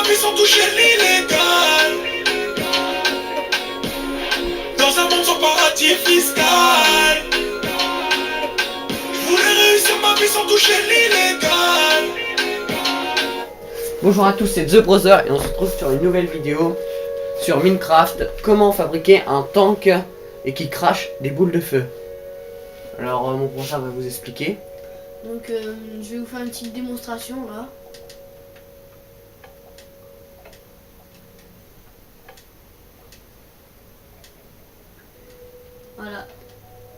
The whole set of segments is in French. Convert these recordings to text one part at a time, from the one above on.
vie sans toucher l'illégal. Dans un monde sans paradis fiscal. Je voulais réussir ma vie sans toucher l'illégal. Bonjour à tous, c'est The Brother et on se retrouve sur une nouvelle vidéo sur Minecraft. Comment fabriquer un tank et qui crache des boules de feu. Alors mon professeur va vous expliquer. Donc je vais vous faire une petite démonstration là. Voilà.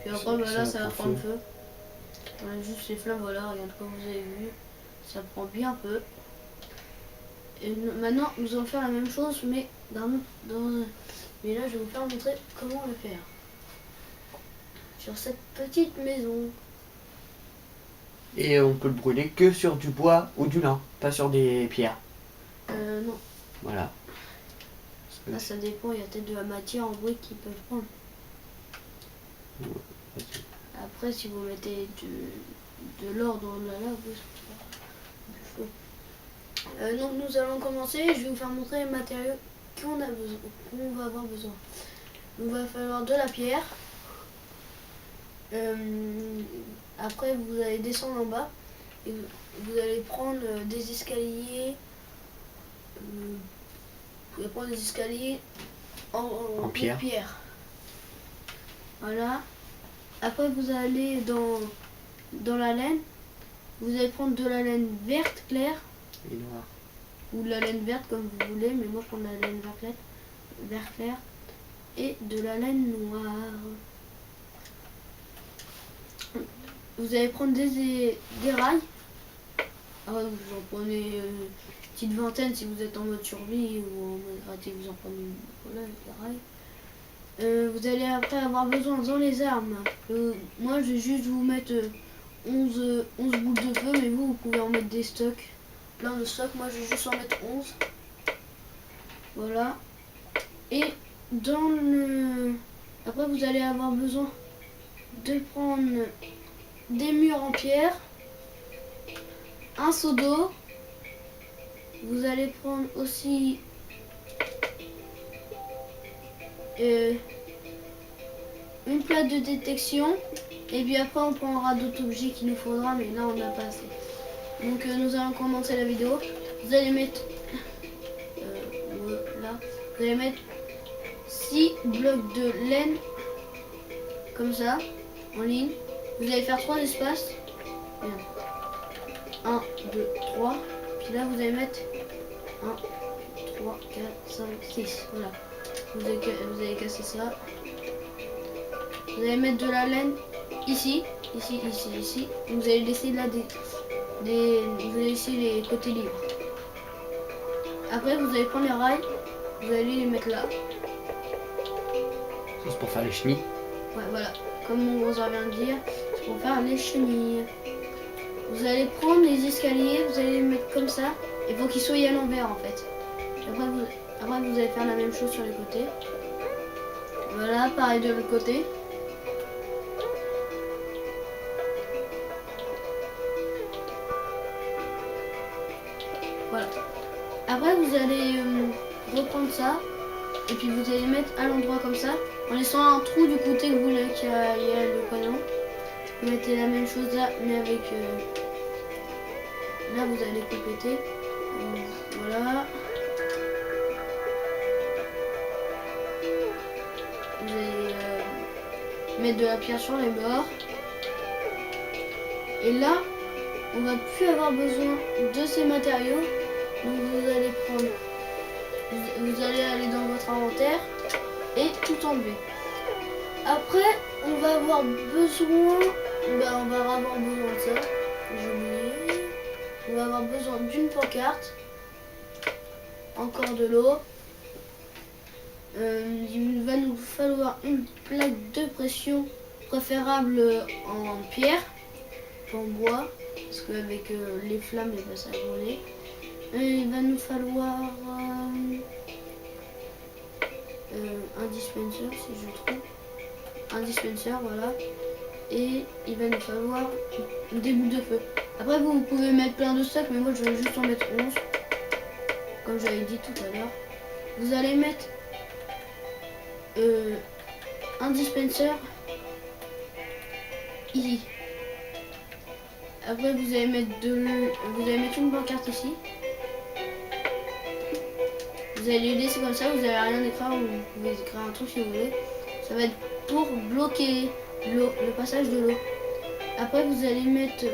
Puis après voilà, ça va prendre feu. Voilà, juste les flammes, voilà, regarde comme vous avez vu. Ça prend bien peu. Et maintenant nous allons faire la même chose mais mais là je vais vous faire montrer comment le faire. Sur cette petite maison. Et on peut le brûler que sur du bois ou du lin, pas sur des pierres. Non. Voilà. Là ça dépend, il y a peut-être de la matière en briques qui peuvent prendre. Après si vous mettez de l'or dans la lave, donc nous allons commencer, je vais vous faire montrer les matériaux qu'on va avoir besoin. Il va falloir de la pierre. Après vous allez descendre en bas et vous allez prendre des escaliers. Vous allez prendre des escaliers en pierre. Voilà. Après vous allez dans la laine. Vous allez prendre de la laine verte claire. Et noir. Ou de la laine verte comme vous voulez, mais moi je prends de la laine vert clair. Et de la laine noire. Vous allez prendre des rails. Alors, vous en prenez une petite vingtaine si vous êtes en mode survie ou en mode gratis, vous en prenez une. Voilà, des rails. Vous allez après avoir besoin dans les armes. Moi je vais juste vous mettre 11 boules de feu, mais vous pouvez en mettre des stocks. Plein de stocks, moi je vais juste en mettre 11. Voilà. Et après vous allez avoir besoin de prendre des murs en pierre, un seau d'eau. Vous allez prendre aussi une plaque de détection. Et puis après on prendra d'autres objets qu'il nous faudra, mais là on n'a pas assez. Donc nous allons commencer la vidéo. Vous allez mettre là, vous allez mettre 6 blocs de laine comme ça en ligne. Vous allez faire 3 espaces. 1, 2, 3. Puis là vous allez mettre 1, 3, 4, 5, 6. Voilà. Vous allez casser ça. Vous allez mettre de la laine ici, ici, ici, ici. Vous allez laisser là vous allez laisser les côtés libres. Après vous allez prendre les rails, vous allez les mettre là. Ça c'est pour faire les chenilles. Ouais, voilà, comme mon gros vient de dire, c'est pour faire les chenilles. Vous allez prendre les escaliers, vous allez les mettre comme ça, et faut qu'ils soient à l'envers en fait. Après vous allez faire la même chose sur les côtés. Voilà, pareil de l'autre côté. Voilà. Après vous allez reprendre ça et puis vous allez mettre à l'endroit comme ça en laissant un trou du côté que vous voulez qu'il y ait le canon. Vous mettez la même chose là mais avec là vous allez compléter. Voilà. Vous allez mettre de la pierre sur les bords. Et là on va plus avoir besoin de ces matériaux. Donc vous allez prendre, vous allez aller dans votre inventaire et tout enlever. Après on va avoir besoin, on va avoir besoin de ça. J'ai oublié. On va avoir besoin d'une pancarte, encore de l'eau. Il va nous falloir une plaque de pression préférable en pierre, en bois. Parce qu'avec les flammes, ça va brûler. Il va nous falloir un dispenser, si je trouve. Un dispenser, voilà. Et il va nous falloir des boules de feu. Après, vous pouvez mettre plein de stocks, mais moi, je vais juste en mettre 11. comme j'avais dit tout à l'heure. Vous allez mettre un dispenser ici. Après vous allez mettre une pancarte ici. Vous allez les laisser comme ça, vous n'allez rien écrire, ou vous pouvez écrire un truc si vous voulez. Ça va être pour bloquer l'eau, le passage de l'eau. Après vous allez mettre.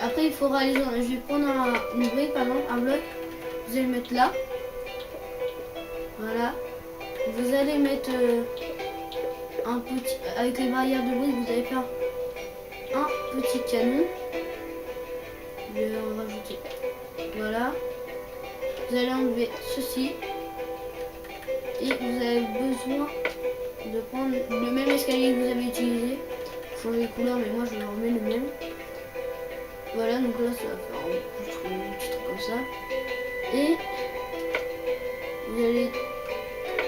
Après il faudra aller. Je vais prendre une brique, par exemple, un bloc. Vous allez le mettre là. Voilà. Vous allez mettre un petit. Avec les barrières de briques, vous allez faire un petit canon. Je vais en rajouter. Voilà. Vous allez enlever ceci. Et vous avez besoin de prendre le même escalier que vous avez utilisé. Changer les couleurs, mais moi je remets le même. Voilà, donc là ça va faire un petit truc comme ça. Et vous allez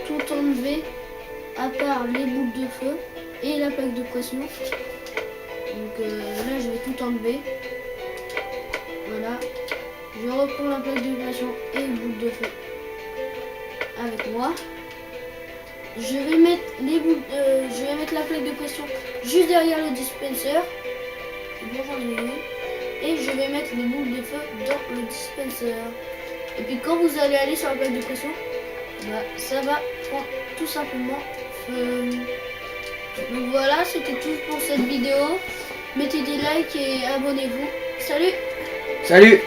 tout enlever à part les boules de feu et la plaque de pression. Donc là je vais tout enlever. Voilà. Je reprends la plaque de pression et les boules de feu avec moi. Je vais mettre la plaque de pression juste derrière le dispenser. Bon, j'en ai mis. Et je vais mettre les boules de feu dans le dispenser. Et puis quand vous allez aller sur la plaque de pression, bah, ça va prendre tout simplement feu. Donc voilà, c'était tout pour cette vidéo. Mettez des likes et abonnez-vous. Salut! Salut!